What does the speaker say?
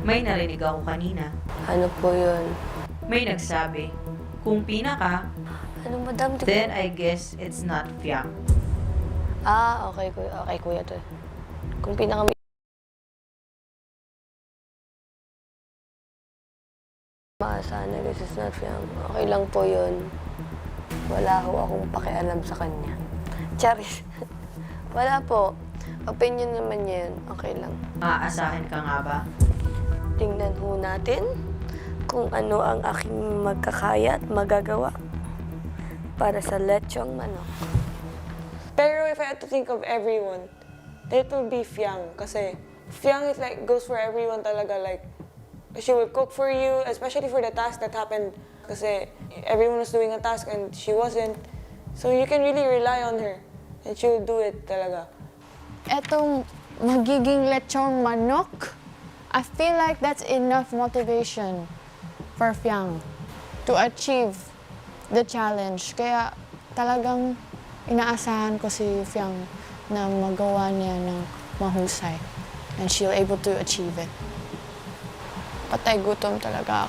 May narinig ako kanina. Ano po yun? May nagsabi, kung pina ka, Ano, madam? then I guess it's not Fiang. Okay, kuya. Okay, kuya to. Kung pinaka... Sana this is not Fiang. Okay lang po yun. Wala ho akong pakialam sa kanya. Charis. Wala po. Opinion naman niya yun. Okay lang. Maaasahan ka nga ba? Tingnan ho natin kung ano ang aking magkakaya at magagawa para sa lechong manok. Pero if I had to think of everyone, it would be Fiang. Kasi Fiang is like, goes for everyone talaga. Like, she will cook for you, especially for the task that happened. Kasi everyone was doing a task and she wasn't. So you can really rely on her. And she will do it talaga. Etong magiging lechong manok, I feel like that's enough motivation for Fiang to achieve the challenge. Kaya talagang inaasahan ko si Fiang na magawa niya ng mahusay and she'll able to achieve it. Patay gutom talaga ako.